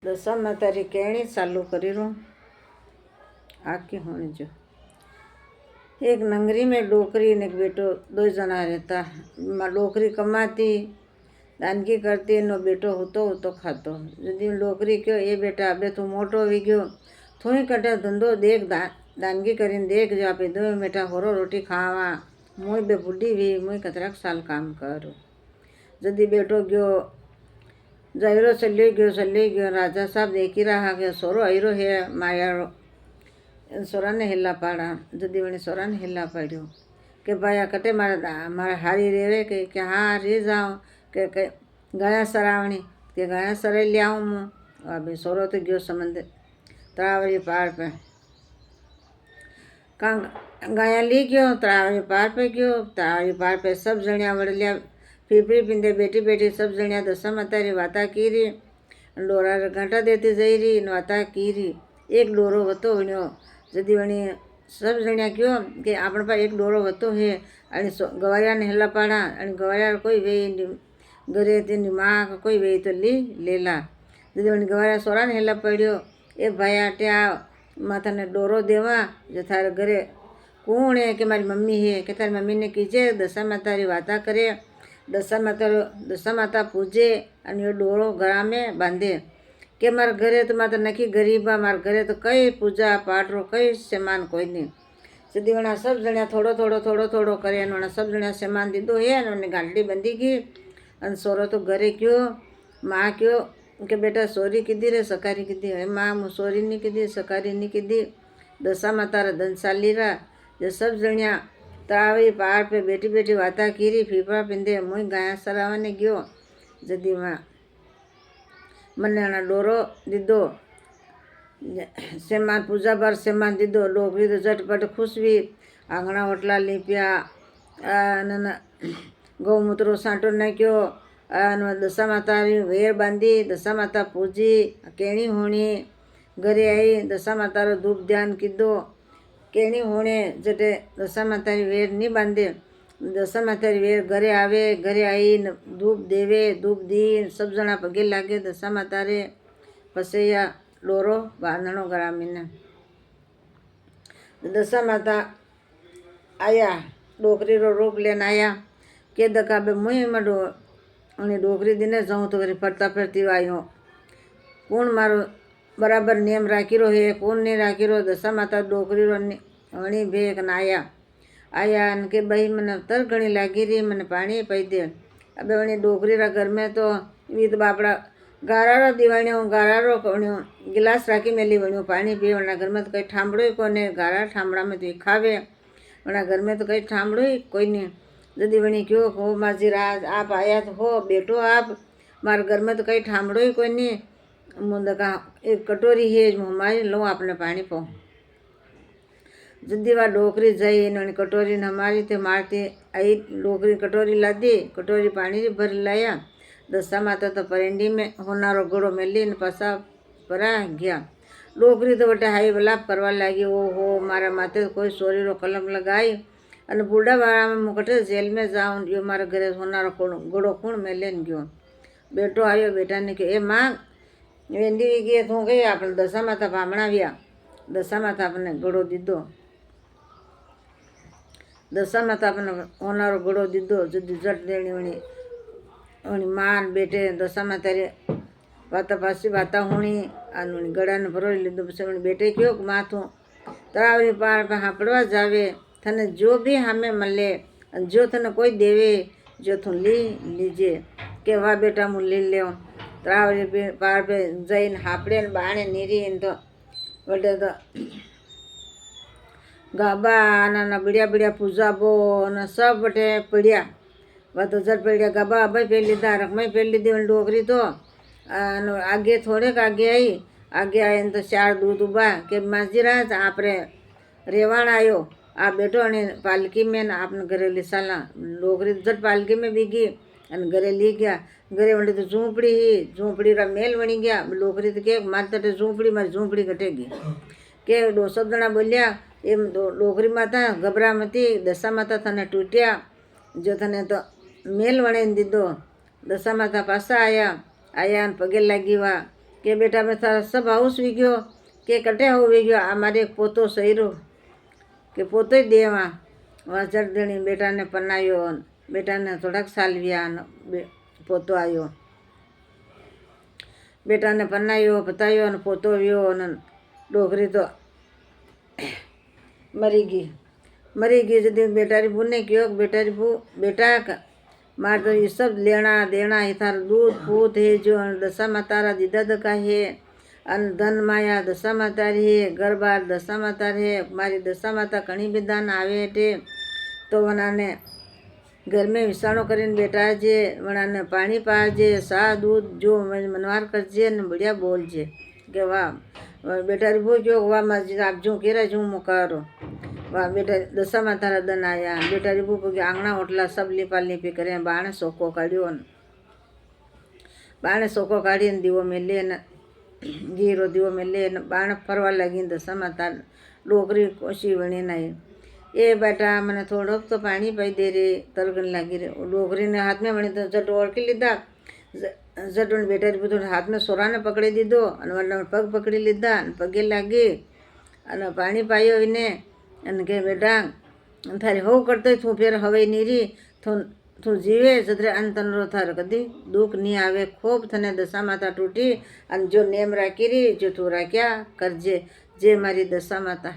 દશામાં તારી કેણી ચાલુ કરી રહું आके होने जो एक नंगरी में डोकरी ने एक बेटो दो जना रहता। डोकरी कमाती दानगी करती नो बेटो होतो खातो। यदि डोकरी क्यों ये बेटा अबे तू मोटो वी गयो थोड़ी कटे धंधो देख दानगी करीने देख जो आप दो बेटा होरो रोटी खावा मुई बे बुढ़ी भी मुई कतराक साल काम करो। यदि बेटो गयो जयरो चली गयो राजा साहब देखी रहा कि सोरो आयरो है माया सोरा ने हिला पाड़ा। जदी वणी सोरा ने हिला पाड़ो कि भाई कटे मारे हारी रेवे कि हाँ रे जाओ के गया सरावणी के गया सराई ले आऊँ मुँ। अभी सोरो तो गयो समंद तरावरी पार पे कहाँ गया ली गयो तरावरी पार पे गयो। तरावरी पार पे सब जणिया वड़लिया पीपड़ी पिंदे बेटी बेटी सब जणिया दशा मातारी वाता कीरी डोरा घंटा देती जई रही वाता कीरी। एक डोरो वतो वण्यो जदी वणी सब जणिया क्यों कि आपण पर एक डोरो वतो है आणि गवाया ने हेला पाड़ा आणि गवाया कोई वे घरे तेनी माँ कोई वे तो लेला। जदी वणी गवाया सोरा ने हेला पड़ियो ए भाया ट्या माथा ने डोरो देवा जो थारे घरे कौन है कि मारी मम्मी है कि तारी मम्मी ने कीजे दशा मातारी वाता करे दशा माता पूजे आणि यो डोरो गळा में बांधे के मारे घरे तो माता नकी गरीबा मारे घरे तो कई पूजा पाठ रो कई सामान कोई नहीं। सीधी वणा सब जणिया थोड़ो थोड़ो करे वणा सब जणिया सामान दीदो है उन्हें गांडी बंदी की अन सोरो तो घरे क्यों माँ क्यों के बेटा सोरी कीधी रे सकारी कीधी है माँ मु सोरी नहीं कीधी सकारी नहीं कीधी दशा माता रा धनशाली रा जो सब जणिया तरावी पार पे बेटी बेटी वाता कीरी फीफड़ा पिंदे मुई गाया सरावाने गयो। जदी माँ मने डोरो दीदो सेमान पूजा बार सेमान दीदो डोकरी तो झटपट खुश भी आंगणा ओटला लीप्या गौमूत्रो साटो नाख्यो दशा माता वेर बांधी दशा माता पूजी केणी होणी घरे आई दशा माता रो धूप ध्यान कीधो केणी होणे जटे दशा माता वेर नहीं बांधे दशा माता वेर घरे आवे घरे आई धूप देवे धूप दी सब जना पगे लागे दशा माता रे पसैया डोरो बांधणो ग्रामीण दशा माता आया डोकरी रो रूप लेन आया के दकाबे मुई में डोकरी दिने जाऊँ तो करी फरता फिरती आयो कौन मारो बराबर नियम राखी रो है कौन नहीं राखी रो दशा माता डोकरी रो वणी भेक न आया के भाई मैंने तर घणी लागी रही मैंने पानी पाई दे। अबे वणी डोकरी रा घर में तो वीत बापड़ा गारा रो दीवाणियों गारा रो वणियों गिलास राखी मेली वणियों पानी पी वना घर में तो कहीं ठामड़ो ही कोने गारा ठामड़ा में तो खावे वना घर में तो कहीं ठामड़ो ही कोई नहीं। यदि वणी क्यों हो माजी राज आप आया तो हो बेटो आप मारे घर में तो कहीं ठामड़ो ही कोई नहीं मुंदा का एक कटोरी है हमारी लो आपने पानी पो। जदी वा डोकरी जाई इन्होंने कटोरी न हमारी थे मारती आई डोकरी कटोरी ला दी कटोरी पानी भर लाया दशा माता तो परेंडी में होनारो घोड़ो मेली ने पसा परा गया। डोकरी तो बटे हाई बलाप करवा लगी ओ हो मारा माथे कोई सोरी रो कलम लगाई अने बूढ़ा वाला में मुकटे जेल में जाऊँ यो मारे घरे होनारो घोड़ो कौन मेले न गयो। बेटो आयो बेटा ने के ए माँ वेंदी गई तू गई आपने दशा माता भामणाव्या दशा माता अपने घोड़ो दीदो दशा माता अपने होनारो घोड़ो दीदो जदी जट देनी वणी मान बेटे दशा माता रे वाता पासी वाता होनी अने गड़ा ने भरो लीधो पछी वणी बेटे क्यों माथू तरावरी पार पे हापड़वा जावे थने जो भी हमें मले जो थने कोई देवे जो तू लीजे के वाह बेटा मु ली ले तरावरी पार पे जईन हापड़े ने बाणे नीरी तो बटे तो गाबा ना बढ़िया बढ़िया पूजा बो न सब बटे पड़िया वह तो जट पड़िया गाबा अबाई पहन लीधा रकमाई पहन लीधी डोकरी तो आगे थोड़े आगे आई तो चार दूध उबा के माजीराज आप रे रेवाण आयो आप बैठो अने पालकी में आपने घरे ली साला डोकरी जट पालकी में बीगी अने घरे ली गया घरे वही तो झूंपड़ी रा मेल बनी गया डोकरी तो के मारी तटे झूंपड़ी मारी झूंपड़ी कटेगी के दो सब जना बोलिया एम डोकरी माता घबरा मती दशा माता थने टूटिया जो थने तो मेल वणे दीदो दशा माता पासा आया पगे लागी वा કે બેટા મેં તારા સબ હાઉસ વી ગયો કે કટે હોવી ગયો, આ મારે એક પોતો સહીરો કે પોતે જ દેવા વાજર દેણી બેટાને પનાવ્યો, બેટાને થોડાક સાલવ્યા અને પોતો આવ્યો, બેટાને પનાવ્યો પતાવ્યો અને પોતો આવ્યો અને ડોકરી તો મરી गई जब बेटारी बू ने कहो बेटारी बू बेटा मार तो ये सब लेना देना है, थार दूध पूत है जो दशा मातारा दीदा दका है, अन धन माया दशा मातारी है, घर बार दशा माता है, मारी दशा माता घणी विधान आवे हेठे तो वनाने घर में विसाणो करीने बेटा जे वनाने पानी पाजे, सा दूध जो मनवार करजे ने बढ़िया बोलजे के वाह बेटा बू जो वाह मस्जिद आप जो केरा जो मुकारो वाह बेटा दशा माता दन आया, बेटा रिबू के आंगणा ओटला सब लीपा लीपी करे, बाणे सोको काढ़्यो, बाणे सोको काढ़ी दीवो मेले ने गीरो दीवो मेले ने बाण फरवा लगी। दशा माता डोकरी कोशी वणी नहीं, ए बेटा मैंने थोड़ो तो पानी पाई दे रे, तलगन लगी रे। डोकरी ने हाथ में वणी तो जट ओळखी लीधा, जट बेटा रिबू तो हाथ में सोरा ने पकड़ी दीधो अने वरना पग पकड़ी लीधा अने पगे लागी अने पानी पायो इने अने के बेटा थारी हो करते थू फेर हवे नीरी थू जीवे सदरे अंतनरो थार कदी दुख नहीं आवे, खूब थने दशा माता टूटी अने जो नेम राखी री जो तू राख्या करजे, जे मारी दशा माता।